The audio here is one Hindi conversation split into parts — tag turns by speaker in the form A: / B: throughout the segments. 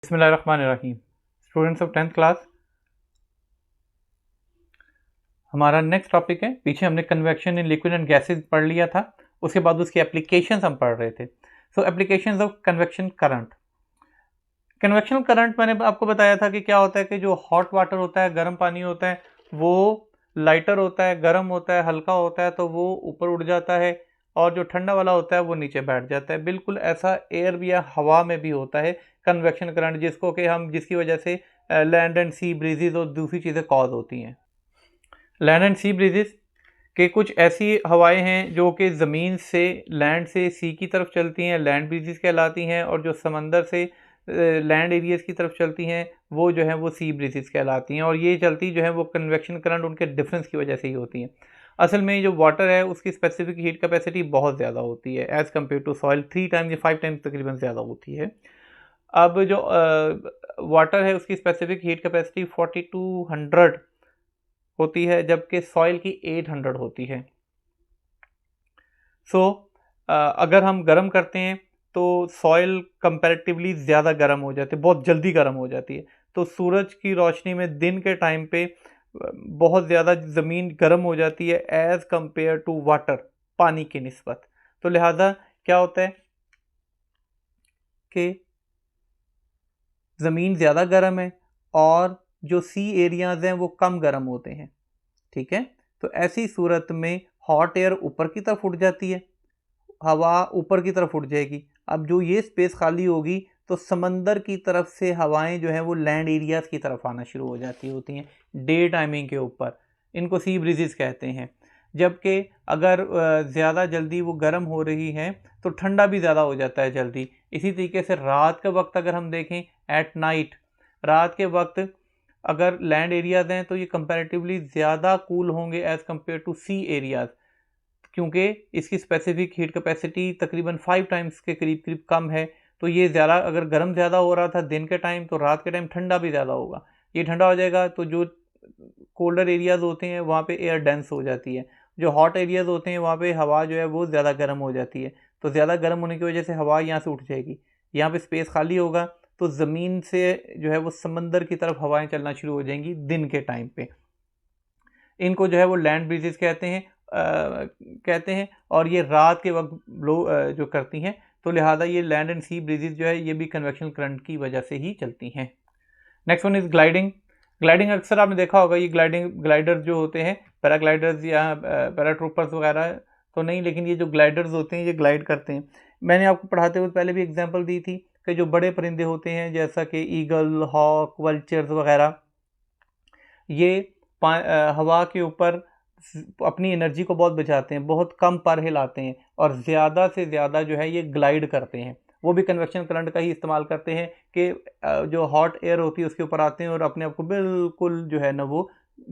A: बिस्मिल्लाहिर्रहमानिर्रहीम। स्टूडेंट्स ऑफ 10th क्लास, हमारा नेक्स्ट टॉपिक है। पीछे हमने convection in liquid and gases पढ़ लिया था, उसके बाद उसकी एप्लीकेशंस हम पढ़ रहे थे। So applications of convection current. Convection current मैंने आपको बताया था कि क्या होता है कि जो हॉट वाटर होता है, गर्म पानी होता है, वो लाइटर होता है, गर्म होता है, हल्का होता है, तो वो ऊपर उड़ जाता है, और जो ठंडा वाला होता है वो नीचे बैठ जाता है। बिल्कुल ऐसा एयर या हवा में भी होता है कन्वेक्शन करंट, जिसकी वजह से लैंड एंड सी ब्रीजेज और दूसरी चीज़ें कॉज होती हैं। लैंड एंड सी ब्रीजेज के कुछ ऐसी हवाएं हैं जो कि ज़मीन से, लैंड से सी की तरफ चलती हैं, लैंड ब्रीजेज कहलाती हैं, और जो समंदर से लैंड एरियाज़ की तरफ चलती हैं वो जो है वो सी ब्रीजेज कहलाती हैं। और ये चलती जो है वो कन्वेक्शन करंट उनके डिफरेंस की वजह से ही होती हैं। असल में जो वाटर है उसकी स्पेसिफिक हीट कैपेसिटी बहुत ज़्यादा होती है as compare to soil, 3 times या 5 टाइम्स तकरीबन ज़्यादा होती है। अब जो वाटर है उसकी स्पेसिफिक हीट कैपेसिटी 4200 होती है, जबकि सॉइल की 800 होती है। अगर हम गर्म करते हैं तो सॉइल कंपैरेटिवली ज़्यादा गर्म हो जाती है, बहुत जल्दी गर्म हो जाती है। तो सूरज की रोशनी में दिन के टाइम पे बहुत ज़्यादा ज़मीन गर्म हो जाती है एज़ कंपेयर टू वाटर, पानी की निस्बत। तो लिहाजा क्या होता है कि ज़मीन ज़्यादा गर्म है और जो सी एरियाज़ हैं वो कम गर्म होते हैं। ठीक है, तो ऐसी सूरत में हॉट एयर ऊपर की तरफ उठ जाती है, हवा ऊपर की तरफ उठ जाएगी। अब जो ये स्पेस खाली होगी तो समंदर की तरफ से हवाएं जो हैं वो लैंड एरियाज़ की तरफ आना शुरू हो जाती होती हैं डे टाइमिंग के ऊपर। इनको सी ब्रीजेस कहते हैं। जबकि अगर ज़्यादा जल्दी वो गर्म हो रही हैं तो ठंडा भी ज़्यादा हो जाता है जल्दी। इसी तरीके से रात के वक्त अगर हम देखें, एट नाइट, रात के वक्त अगर लैंड एरियाज़ हैं तो ये कंपैरेटिवली ज़्यादा कूल होंगे as compare to sea areas, क्योंकि इसकी स्पेसिफिक हीट कैपेसिटी तकरीबन 5 टाइम्स के करीब करीब कम है। तो ये ज़्यादा, अगर गर्म ज़्यादा हो रहा था दिन के टाइम तो रात के टाइम ठंडा भी ज़्यादा होगा। ये ठंडा हो जाएगा तो जो कोल्डर एरियाज़ होते हैं वहाँ पे एयर डेंस हो जाती है, जो हॉट एरियाज़ होते हैं वहाँ पे हवा जो है वो ज़्यादा गर्म हो जाती है। तो ज़्यादा गर्म होने की वजह से हवा यहाँ से उठ जाएगी, यहाँ पे स्पेस खाली होगा, तो ज़मीन से जो है वो समंदर की तरफ हवाएं चलना शुरू हो जाएंगी दिन के टाइम पे। इनको जो है वो लैंड ब्रीजेस कहते हैं और ये रात के वक्त ब्लो जो करती हैं। तो लिहाजा ये लैंड एंड सी ब्रीजेस जो है ये भी कन्वेक्शन करंट की वजह से ही चलती हैं। Next one is gliding. Gliding अक्सर आपने देखा होगा, ये ग्लाइडर जो होते हैं, पैराग्लाइडर्स या पैराट्रूपर्स वगैरह तो नहीं, लेकिन ये जो ग्लाइडर्स होते हैं ये ग्लाइड करते हैं। मैंने आपको पढ़ाते हुए पहले भी एग्जांपल दी थी कि जो बड़े परिंदे होते हैं जैसा कि ईगल, हॉक, वल्चर्स वगैरह, ये हवा के ऊपर अपनी एनर्जी को बहुत बचाते हैं, बहुत कम पर हिलाते हैं और ज़्यादा से ज़्यादा जो है ये ग्लाइड करते हैं। वो भी कन्वेक्शन करंट का ही इस्तेमाल करते हैं कि जो हॉट एयर होती है उसके ऊपर आते हैं और अपने आप को बिल्कुल जो है ना वो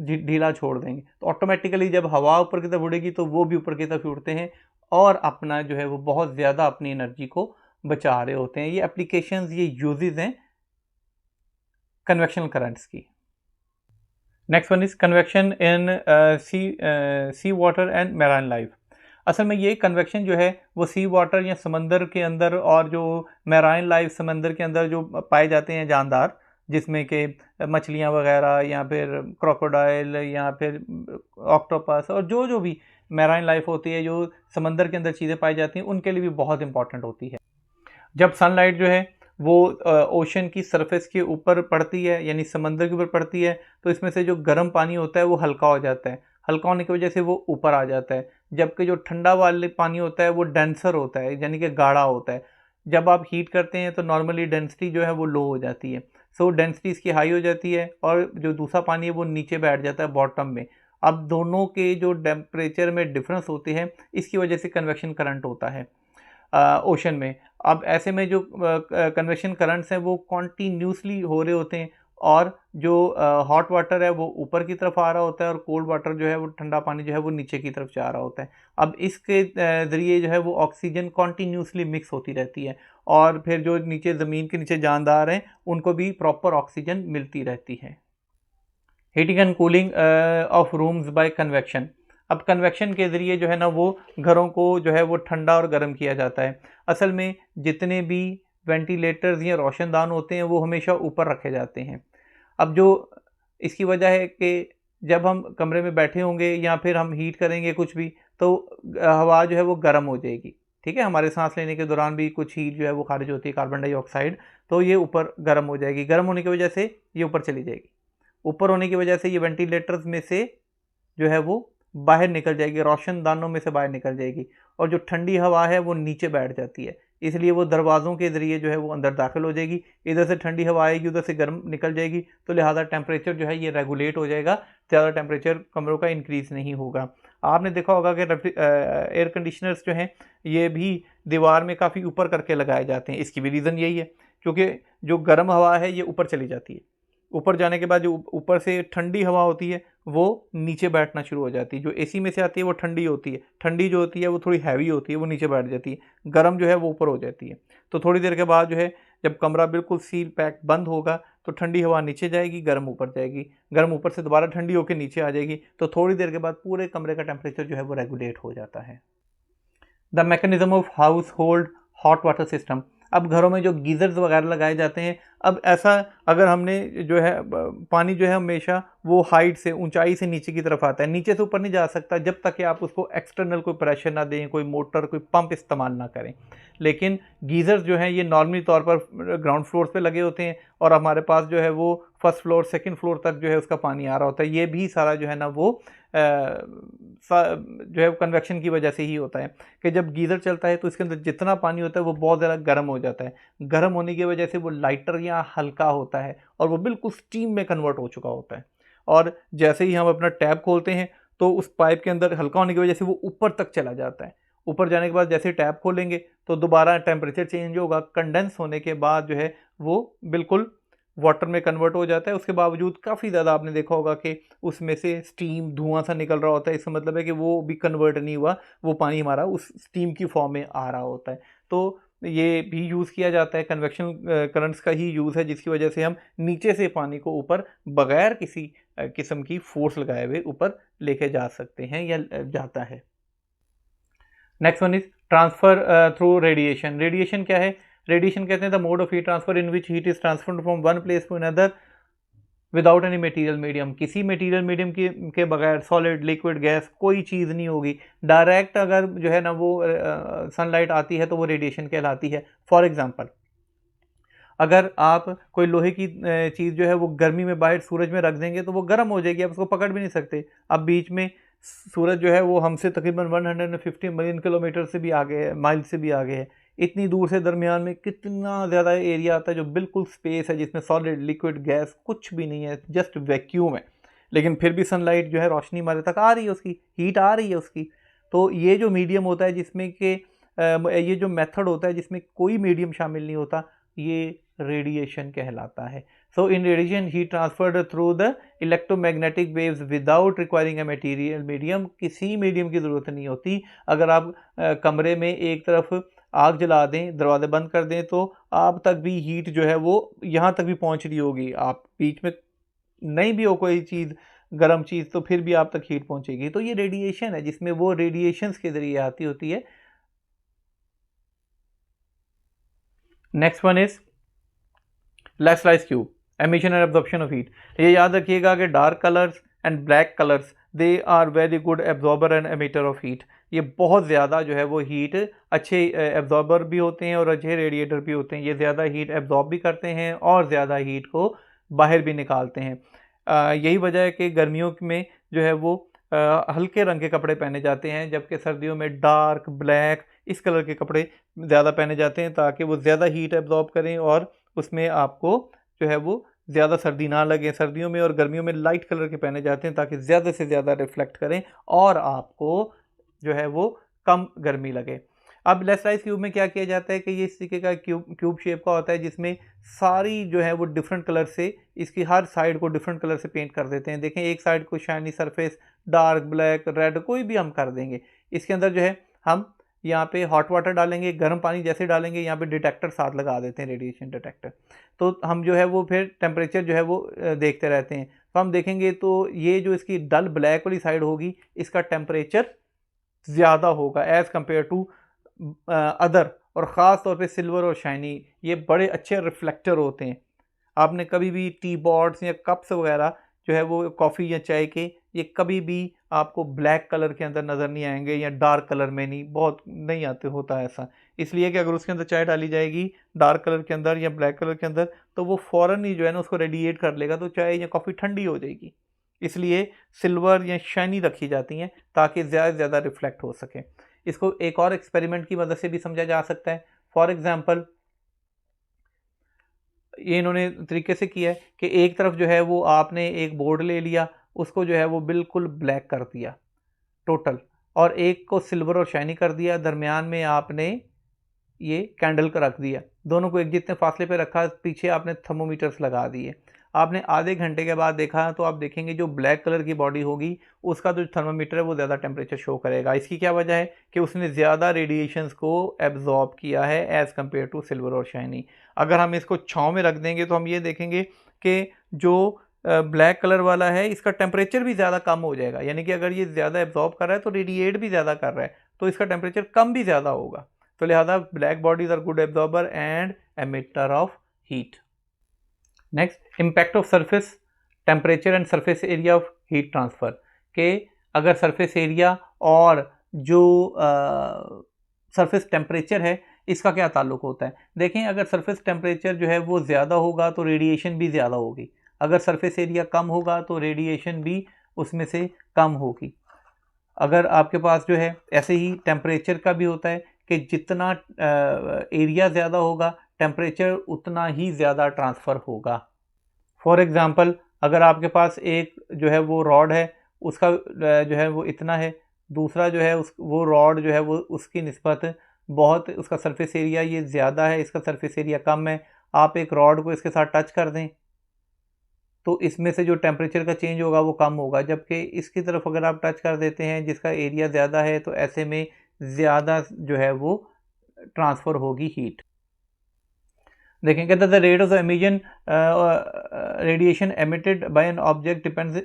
A: ढीला छोड़ देंगे। तो ऑटोमेटिकली जब हवा ऊपर की तरफ उड़ेगी तो वो भी ऊपर की तरफ उड़ते हैं और अपना जो है वो बहुत ज़्यादा अपनी एनर्जी को बचा रहे होते हैं। ये एप्लीकेशंस, ये यूजेस हैं कन्वेक्शन करंट्स की। Next one is convection in sea water and marine life. असल में ये कन्वेक्शन जो है वो सी वाटर या समंदर के अंदर और जो मैराइन लाइफ, समंदर के अंदर जो पाए जाते हैं जानदार, जिसमें कि मछलियाँ वगैरह या फिर क्रोकोडाइल या फिर ऑक्टोपस और जो भी मैराइन लाइफ होती है, जो समंदर के अंदर चीज़ें पाई जाती हैं, उनके लिए भी बहुत इंपॉर्टेंट होती है। जब सनलाइट जो है वो ओशन की सरफेस के ऊपर पड़ती है, यानी समंदर के ऊपर पड़ती है, तो इसमें से जो गर्म पानी होता है वो हल्का हो जाता है। हल्का होने की वजह से वो ऊपर आ जाता है, जबकि जो ठंडा वाले पानी होता है वो डेंसर होता है, यानी कि गाढ़ा होता है। जब आप हीट करते हैं तो नॉर्मली डेंसिटी जो है वो लो हो जाती है, सो डेंसिटी इसकी हाई हो जाती है और जो दूसरा पानी है वो नीचे बैठ जाता है बॉटम में। अब दोनों के जो टेम्परेचर में डिफरेंस होते हैं इसकी वजह से कन्वेक्शन करंट होता है ओशन में। अब ऐसे में जो कन्वेक्शन करंट्स हैं वो कॉन्टीन्यूसली हो रहे होते हैं और जो हॉट वाटर है वो ऊपर की तरफ आ रहा होता है और कोल्ड वाटर जो है वो, ठंडा पानी जो है वो नीचे की तरफ जा रहा होता है। अब इसके ज़रिए जो है वो ऑक्सीजन कॉन्टीन्यूसली मिक्स होती रहती है और फिर जो नीचे ज़मीन के नीचे जानदार हैं उनको भी प्रॉपर ऑक्सीजन मिलती रहती है। Heating and cooling of rooms by convection. अब कन्वेक्शन के ज़रिए जो है ना वो घरों को जो है वो ठंडा और गर्म किया जाता है। असल में जितने भी वेंटिलेटर्स या रोशनदान होते हैं वो हमेशा ऊपर रखे जाते हैं। अब जो इसकी वजह है कि जब हम कमरे में बैठे होंगे या फिर हम हीट करेंगे कुछ भी, तो हवा जो है वो गर्म हो जाएगी, ठीक है। हमारे सांस लेने के दौरान भी कुछ हीट जो है वो खारिज होती है, कार्बन डाइऑक्साइड, तो ये ऊपर गर्म हो जाएगी। गर्म होने की वजह से ये ऊपर चली जाएगी। ऊपर होने की वजह से ये वेंटिलेटर्स में से जो है वो बाहर निकल जाएगी, रोशनदानों में से बाहर निकल जाएगी, और जो ठंडी हवा है वो नीचे बैठ जाती है, इसलिए वो दरवाज़ों के ज़रिए जो है वो अंदर दाखिल हो जाएगी। इधर से ठंडी हवा आएगी, उधर से गर्म निकल जाएगी, तो लिहाजा टेम्परेचर जो है ये रेगुलेट हो जाएगा, ज़्यादा टेम्परेचर कमरों का इंक्रीज़ नहीं होगा। आपने देखा होगा कि एयर कंडीशनर्स जो हैं ये भी दीवार में काफ़ी ऊपर करके लगाए जाते हैं। इसकी भी रीज़न यही है, क्योंकि जो गर्म हवा है ये ऊपर चली जाती है, ऊपर जाने के बाद जो ऊपर से ठंडी हवा होती है वो नीचे बैठना शुरू हो जाती है। जो एसी में से आती है वो ठंडी होती है, ठंडी जो होती है वो थोड़ी हैवी होती है, वो नीचे बैठ जाती है। गर्म जो है वो ऊपर हो जाती है। तो थोड़ी देर के बाद जो है जब कमरा बिल्कुल सील पैक बंद होगा तो ठंडी हवा नीचे जाएगी, गर्म ऊपर जाएगी, गर्म ऊपर से दोबारा ठंडी होकर नीचे आ जाएगी। तो थोड़ी देर के बाद पूरे कमरे का टेम्परेचर जो है वो रेगुलेट हो जाता है। The mechanism of house hold hot water system. अब घरों में जो गीज़र्स वगैरह लगाए जाते हैं, अब ऐसा अगर हमने जो है पानी जो है हमेशा वो हाइट से, ऊंचाई से नीचे की तरफ आता है, नीचे से ऊपर नहीं जा सकता जब तक कि आप उसको एक्सटर्नल कोई प्रेशर ना दें, कोई मोटर कोई पंप इस्तेमाल ना करें। लेकिन गीज़र्स जो हैं ये नॉर्मली तौर पर ग्राउंड फ्लोर पे लगे होते हैं, और हमारे पास जो है वो फर्स्ट फ्लोर सेकंड फ्लोर तक जो है उसका पानी आ रहा होता है। ये भी सारा जो है ना वो जो है कन्वेक्शन की वजह से ही होता है कि जब गीज़र चलता है तो इसके अंदर जितना पानी होता है वो बहुत ज़्यादा गर्म हो जाता है। गर्म होने की वजह से वो लाइटर या हल्का होता है और वो बिल्कुल स्टीम में कन्वर्ट हो चुका होता है। और जैसे ही हम अपना टैप खोलते हैं तो उस पाइप के अंदर हल्का होने की वजह से वो ऊपर तक चला जाता है। ऊपर जाने के बाद जैसे टैप खोलेंगे तो दोबारा टेम्परेचर चेंज होगा, कंडेंस होने के बाद जो है वो बिल्कुल वाटर में कन्वर्ट हो जाता है। उसके बावजूद काफ़ी ज़्यादा आपने देखा होगा कि उसमें से स्टीम, धुआं सा निकल रहा होता है। इसका मतलब है कि वो भी कन्वर्ट नहीं हुआ, वो पानी हमारा उस स्टीम की फॉर्म में आ रहा होता है। तो ये भी यूज़ किया जाता है, कन्वेक्शन करंट्स का ही यूज़ है, जिसकी वजह से हम नीचे से पानी को ऊपर बगैर किसी किस्म की फोर्स लगाए हुए ऊपर लेके जा सकते हैं या जाता है। Next one is transfer through radiation. Radiation क्या है? रेडिएशन कहते हैं the mode of heat transfer in which heat is transferred from one place to another without any material medium. किसी मटेरियल मीडियम के बगैर, सॉलिड, लिक्विड, गैस, कोई चीज़ नहीं होगी, डायरेक्ट अगर जो है ना वो सनलाइट आती है तो वो रेडिएशन कहलाती है। फॉर एग्जांपल, अगर आप कोई लोहे की चीज़ जो है वो गर्मी में बाहर सूरज में रख देंगे तो वो गर्म हो जाएगी, आप उसको पकड़ भी नहीं सकते। अब बीच में सूरज जो है वो हमसे तकरीबन 150 मिलियन किलोमीटर से भी आगे है, माइल से भी आगे है। इतनी दूर से दरमियान में कितना ज़्यादा एरिया आता है जो बिल्कुल स्पेस है, जिसमें सॉलिड, लिक्विड, गैस कुछ भी नहीं है, जस्ट वैक्यूम है। लेकिन फिर भी सनलाइट जो है रोशनी हमारे तक आ रही है, उसकी हीट आ रही है उसकी। तो ये जो मीडियम होता है जिसमें कि ये जो मेथड होता है जिसमें कोई मीडियम शामिल नहीं होता, ये रेडिएशन कहलाता है। So in radiation heat transferred through the electromagnetic waves without requiring a material medium. किसी मीडियम की ज़रूरत नहीं होती। अगर आप कमरे में एक तरफ आग जला दें, दरवाजे बंद कर दें, तो आप तक भी हीट जो है वो यहाँ तक भी पहुँच रही होगी। आप बीच में नहीं भी हो कोई चीज़, गर्म चीज़, तो फिर भी आप तक हीट पहुँचेगी। तो ये रेडिएशन है जिसमें वो रेडिएशंस के ज़रिए आती होती है। Next one is Leslie's cube, emission and absorption of heat. ये याद रखिएगा कि dark colours and black colours they are very good absorber and emitter of heat. ये बहुत ज़्यादा जो है वो हीट अच्छे एब्जॉर्बर भी होते हैं और अच्छे रेडिएटर भी होते हैं। ये ज़्यादा हीट एब्जॉर्ब भी करते हैं और ज़्यादा हीट को बाहर भी निकालते हैं। यही वजह है कि गर्मियों में जो है वो हल्के रंग के कपड़े पहने जाते हैं, जबकि सर्दियों में डार्क, ब्लैक, इस कलर के कपड़े ज़्यादा पहने जाते हैं ताकि वो ज़्यादा हीट एब्जॉर्ब करें और उसमें आपको जो है वो ज़्यादा सर्दी ना लगे। सर्दियों में और गर्मियों में लाइट कलर के पहने जाते हैं ताकि ज़्यादा से ज़्यादा रिफ्लेक्ट करें और आपको जो है वो कम गर्मी लगे। अब लेसलाइस क्यूब में क्या किया जाता है कि ये इस तरीके का क्यूब शेप का होता है जिसमें सारी जो है वो डिफरेंट कलर से, इसकी हर साइड को डिफरेंट कलर से पेंट कर देते हैं। देखें, एक साइड को shiny surface, dark, black, red, कोई भी हम कर देंगे। इसके अंदर जो है हम यहाँ पे हॉट वाटर डालेंगे, गर्म पानी जैसे डालेंगे, यहाँ पे डिटेक्टर साथ लगा देते हैं, रेडिएशन डिटेक्टर। तो हम जो है वो फिर टेम्परेचर जो है वो देखते रहते हैं। तो हम देखेंगे तो ये जो इसकी डल ब्लैक वाली साइड होगी, इसका टेम्परेचर ज़्यादा होगा एज़ कम्पेयर टू अदर और ख़ास तौर पे सिल्वर और शाइनी, ये बड़े अच्छे रिफ्लेक्टर होते हैं। आपने कभी भी टी पॉट्स या कप्स वगैरह जो है वो कॉफ़ी या चाय के, ये कभी भी आपको ब्लैक कलर के अंदर नज़र नहीं आएंगे या डार्क कलर में नहीं, बहुत नहीं आते होता है ऐसा। इसलिए कि अगर उसके अंदर चाय डाली जाएगी डार्क कलर के अंदर या ब्लैक कलर के अंदर, तो वो फ़ौरन ही जो है ना उसको रेडिएट कर लेगा, तो चाय या कॉफ़ी ठंडी हो जाएगी। इसलिए सिल्वर या शाइनी रखी जाती हैं ताकि ज़्यादा से ज़्यादा रिफ्लेक्ट हो सके। इसको एक और एक्सपेरिमेंट की मदद से भी समझा जा सकता है। फॉर एग्ज़ाम्पल, ये इन्होंने तरीके से किया है कि एक तरफ जो है वो आपने एक बोर्ड ले लिया, उसको जो है वो बिल्कुल ब्लैक कर दिया टोटल, और एक को सिल्वर और शाइनी कर दिया, दरमियान में आपने ये कैंडल का रख दिया, दोनों को एक जितने फासले पे रखा, पीछे आपने थर्मोमीटर्स लगा दिए। आपने आधे घंटे के बाद देखा तो आप देखेंगे जो ब्लैक कलर की बॉडी होगी उसका जो थर्मोमीटर है वो ज़्यादा टेम्परेचर शो करेगा। इसकी क्या वजह है कि उसने ज़्यादा रेडिएशंस को एब्जॉर्ब किया है एज़ कम्पेयर टू सिल्वर और शाइनी। अगर हम इसको छाँव में रख देंगे तो हम ये देखेंगे कि जो ब्लैक कलर वाला है इसका टेम्परेचर भी ज़्यादा कम हो जाएगा, यानी कि अगर ये ज़्यादा एब्जॉर्ब कर रहा है तो रेडिएट भी ज़्यादा कर रहा है, तो इसका टेम्परेचर कम भी ज़्यादा होगा। तो लिहाजा black bodies are good absorber and emitter of heat. Next, impact of surface temperature and surface area of heat transfer, के अगर सरफेस एरिया और जो सरफेस टेम्परेचर है इसका क्या ताल्लुक होता है। देखें, अगर सरफेस टेम्परेचर जो है वो ज़्यादा होगा तो रेडिएशन भी ज़्यादा होगी, अगर सरफेस एरिया कम होगा तो रेडिएशन भी उसमें से कम होगी। अगर आपके पास जो है ऐसे ही टेम्परेचर का भी होता है कि जितना एरिया ज़्यादा होगा टेम्परेचर उतना ही ज़्यादा ट्रांसफ़र होगा। फॉर एग्ज़ाम्पल, अगर आपके पास एक जो है वो रॉड है, उसका जो है वो इतना है, दूसरा जो है वो रॉड जो है वो उसकी निस्बत बहुत, उसका सरफेस एरिया ये ज़्यादा है, इसका सरफेस एरिया कम है, आप एक रॉड को इसके साथ टच कर दें तो इसमें से जो टेम्परेचर का चेंज होगा वो कम होगा, जबकि इसकी तरफ अगर आप टच कर देते हैं जिसका एरिया ज़्यादा है तो ऐसे में ज़्यादा जो है वो ट्रांसफ़र होगी हीट। देखें, कहते the rate of the emission radiation emitted by an object depends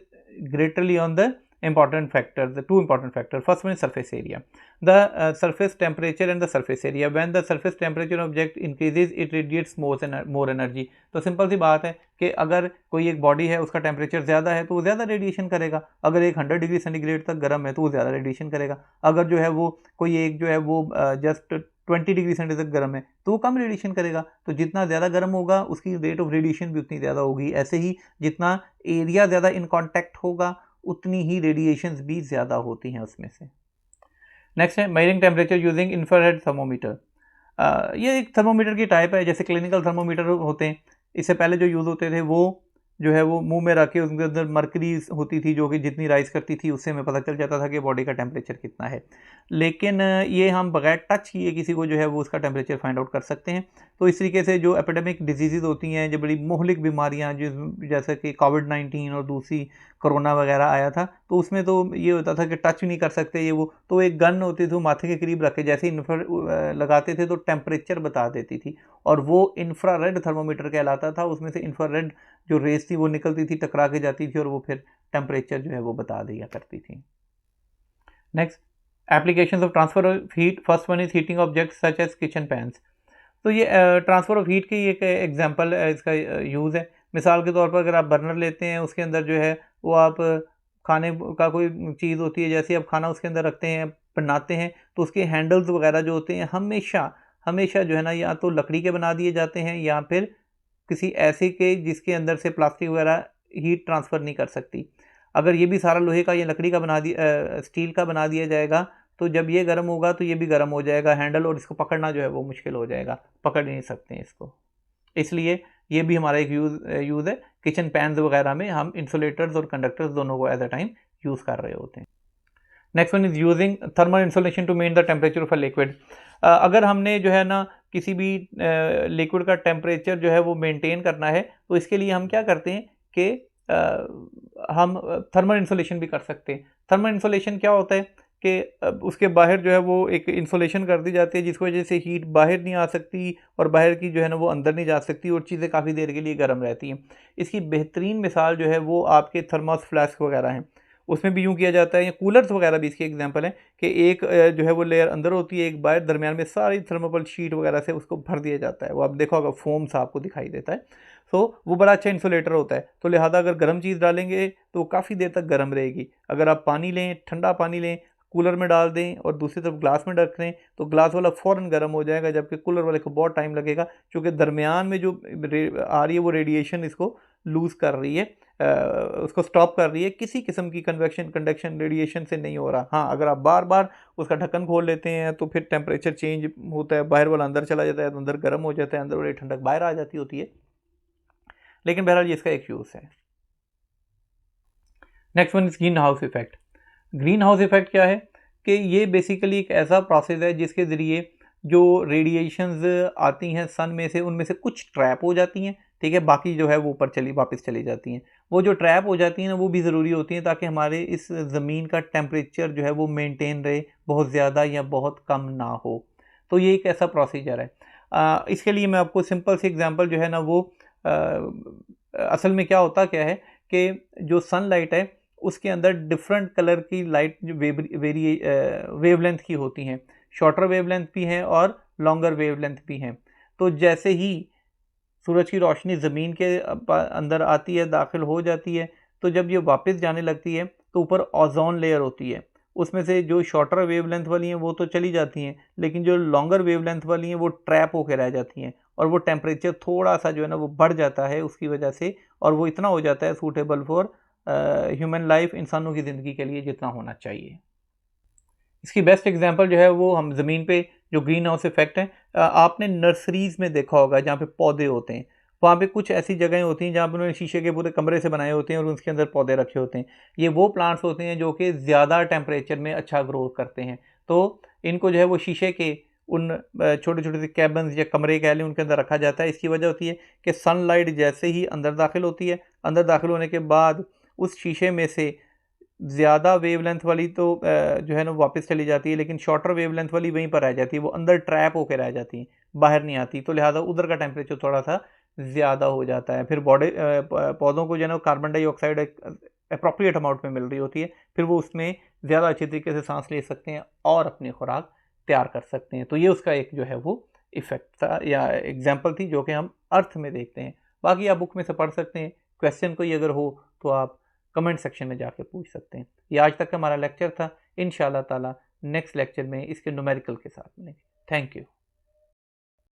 A: greatly on the important factors, the two important factors. First one is surface area, the surface temperature and the surface area. When the surface temperature object increases it radiates more energy. तो सिंपल सी बात है कि अगर कोई एक बॉडी है उसका टेम्परेचर ज़्यादा है तो वो ज़्यादा रेडिएशन करेगा, अगर एक 100 डिग्री सेंटीग्रेड तक गर्म है तो वो ज़्यादा रेडिएशन करेगा, अगर जो है वो कोई एक जो है वो जस्ट 20 डिग्री सेंटीग्रेड तक गर्म है तो वो कम रेडिएशन करेगा। तो जितना ज़्यादा गर्म होगा उसकी रेट ऑफ रेडिएशन भी उतनी ज़्यादा होगी। ऐसे ही जितना एरिया ज़्यादा इन कॉन्टैक्ट होगा उतनी ही रेडिएशंस भी ज़्यादा होती हैं उसमें से। नेक्स्ट है measuring temperature using infrared thermometer. ये एक थर्मोमीटर की टाइप है, जैसे क्लिनिकल थर्मोमीटर होते हैं, इससे पहले जो यूज़ होते थे वो जो है वो मुंह में रख के उसके अंदर मर्करी होती थी जो कि जितनी राइज करती थी उससे हमें पता चल जाता था कि बॉडी का टेम्परेचर कितना है। लेकिन ये हम बगैर टच किए किसी को जो है वो उसका टेम्परेचर फाइंड आउट कर सकते हैं। तो इस तरीके से जो एपिडेमिक डिजीज़ होती हैं, जो बड़ी मुहलिक बीमारियां, जो जैसे कि कोविड-19 और दूसरी कोरोना वगैरह आया था, तो उसमें तो ये होता था कि टच नहीं कर सकते ये वो, तो एक गन होती थी माथे के करीब रख के जैसे ही लगाते थे तो टेम्परेचर बता देती थी, और वो इंफ्रारेड थर्मोमीटर कहलाता था। उसमें से इंफ्रारेड जो रेस थी वो निकलती थी, टकरा के जाती थी और वो फिर टेम्परेचर जो है वो बता दिया करती थी। Next, applications of transfer of heat. First one is heating objects such as kitchen pans. तो ये ट्रांसफ़र ऑफ हीट की एक एग्जांपल इसका यूज़ है। मिसाल के तौर पर अगर आप बर्नर लेते हैं, उसके अंदर जो है वो आप खाने का कोई चीज़ होती है, जैसे आप खाना उसके अंदर रखते हैं, बनाते हैं, तो उसके हैंडल्स वगैरह जो होते हैं हमेशा जो है ना या तो लकड़ी के बना दिए जाते हैं या फिर किसी ऐसे के जिसके अंदर से प्लास्टिक वगैरह हीट ट्रांसफ़र नहीं कर सकती। अगर ये भी सारा लोहे का या लकड़ी का स्टील का बना दिया जाएगा तो जब ये गर्म होगा तो ये भी गर्म हो जाएगा हैंडल, और इसको पकड़ना जो है वो मुश्किल हो जाएगा, पकड़ नहीं सकते हैं इसको। इसलिए ये भी हमारा एक यूज़ है। किचन पैन्स वगैरह में हम इंसुलेटर्स और कंडक्टर्स दोनों को एट अ टाइम यूज़ कर रहे होते हैं। Next one is using thermal insulation to maintain the temperature of a liquid. अगर हमने जो है ना किसी भी लिक्विड का टेम्परेचर जो है वो मेंटेन करना है तो इसके लिए हम क्या करते हैं कि हम थर्मल इंसुलेशन भी कर सकते हैं। थर्मल इंसुलेशन क्या होता है कि उसके बाहर जो है वो एक इंसुलेशन कर दी जाती है जिसकी वजह से हीट बाहर नहीं आ सकती और बाहर की जो है ना वो अंदर नहीं जा सकती और चीज़ें काफ़ी देर के लिए गर्म रहती हैं। इसकी बेहतरीन मिसाल जो है वो आपके थर्मोस फ्लास्क वगैरह हैं। उसमें भी यूँ किया जाता है, या कूलर्स वगैरह भी इसके एग्जांपल है कि एक जो है वो लेयर अंदर होती है, एक बाहर, दरमियान में सारी थर्मोकोल शीट वगैरह से उसको भर दिया जाता है। वो आप देखो अगर फोम सा आपको दिखाई देता है, तो वो बड़ा अच्छा इंसुलेटर होता है। तो लिहाजा अगर गर्म चीज़ डालेंगे तो वो काफ़ी देर तक गर्म रहेगी। अगर आप पानी लें, ठंडा पानी लें, कूलर में डाल दें और दूसरी तरफ ग्लास में रख दें, तो ग्लास वाला फ़ौरन गर्म हो जाएगा, जबकि कूलर वाले को बहुत टाइम लगेगा, क्योंकि दरमियान में जो आ रही है वो रेडिएशन इसको लूज़ कर रही है, उसको स्टॉप कर रही है, किसी किस्म की कन्वेक्शन कंडक्शन रेडिएशन से नहीं हो रहा। हाँ, अगर आप बार बार उसका ढक्कन खोल लेते हैं तो फिर टेम्परेचर चेंज होता है, बाहर वाला अंदर चला जाता है, तो अंदर गर्म हो जाता है, अंदर वाली ठंडक बाहर आ जाती होती है। लेकिन बहरहाल ये इसका एक यूज़ है। Next one is green house effect. Green house effect क्या है कि ये बेसिकली एक ऐसा प्रोसेस है जिसके ज़रिए जो रेडिएशंस आती हैं सन में से, उनमें से कुछ ट्रैप हो जाती हैं, ठीक है, बाकी जो है वो ऊपर वापस चली जाती हैं। वो जो ट्रैप हो जाती हैं ना, वो भी ज़रूरी होती हैं ताकि हमारे इस ज़मीन का टेम्परेचर जो है वो मेंटेन रहे, बहुत ज़्यादा या बहुत कम ना हो। तो ये एक ऐसा प्रोसीजर है। इसके लिए मैं आपको सिंपल सी एग्जांपल जो है ना वो असल में क्या होता क्या है कि जो सनलाइट है उसके अंदर डिफरेंट कलर की लाइट जो वेवलेंथ की होती हैं, शॉर्टर वेवलेंथ भी हैं और लॉन्गर वेवलेंथ भी हैं। तो जैसे ही सूरज की रोशनी ज़मीन के अंदर आती है, दाखिल हो जाती है, तो जब ये वापस जाने लगती है तो ऊपर ओजोन लेयर होती है, उसमें से जो शॉर्टर वेवलेंथ वाली हैं वो तो चली जाती हैं, लेकिन जो लॉन्गर वेवलेंथ वाली हैं वो ट्रैप होकर रह जाती हैं, और वो टेम्परेचर थोड़ा सा जो है ना वो बढ़ जाता है उसकी वजह से, और वो इतना हो जाता है सूटेबल फॉर ह्यूमन लाइफ, इंसानों की ज़िंदगी के लिए जितना होना चाहिए। इसकी बेस्ट एग्जांपल जो है वो हम ज़मीन पे जो ग्रीन हाउस इफेक्ट है, आपने नर्सरीज़ में देखा होगा जहाँ पे पौधे होते हैं, वहाँ पे कुछ ऐसी जगहें होती हैं जहाँ पे उन्होंने शीशे के पूरे कमरे से बनाए होते हैं और उसके अंदर पौधे रखे होते हैं। ये वो प्लांट्स होते हैं जो कि ज़्यादा टेम्परेचर में अच्छा ग्रो करते हैं। तो इनको जो है वो शीशे के उन छोटे छोटे से कैबन्स या कमरे कह लें, उनके अंदर रखा जाता है। इसकी वजह होती है कि सनलाइट जैसे ही अंदर दाखिल होती है, अंदर दाखिल होने के बाद उस शीशे में से ज़्यादा वेवलेंथ वाली तो जो है ना वापस चली जाती है, लेकिन शॉर्टर वेवलेंथ वाली वहीं पर रह जाती है, वो अंदर ट्रैप होकर रह जाती हैं, बाहर नहीं आती। तो लिहाजा उधर का टेम्परेचर थोड़ा सा ज़्यादा हो जाता है। फिर पौधों को जो है ना कार्बन डाइऑक्साइड अप्रोप्रिएट अमाउंट में मिल रही होती है, फिर वो उसमें ज़्यादा अच्छे तरीके से सांस ले सकते हैं और अपनी खुराक तैयार कर सकते हैं। तो ये उसका एक जो है वो इफ़ेक्ट था या एग्जाम्पल थी जो कि हम अर्थ में देखते हैं। बाकी आप बुक में से पढ़ सकते हैं। क्वेश्चन कोई अगर हो तो आप कमेंट सेक्शन में जाके पूछ सकते हैं। ये आज तक का हमारा लेक्चर था। इंशाल्लाह ताला नेक्स्ट लेक्चर में इसके न्यूमेरिकल के साथ मिलेंगे। Thank you.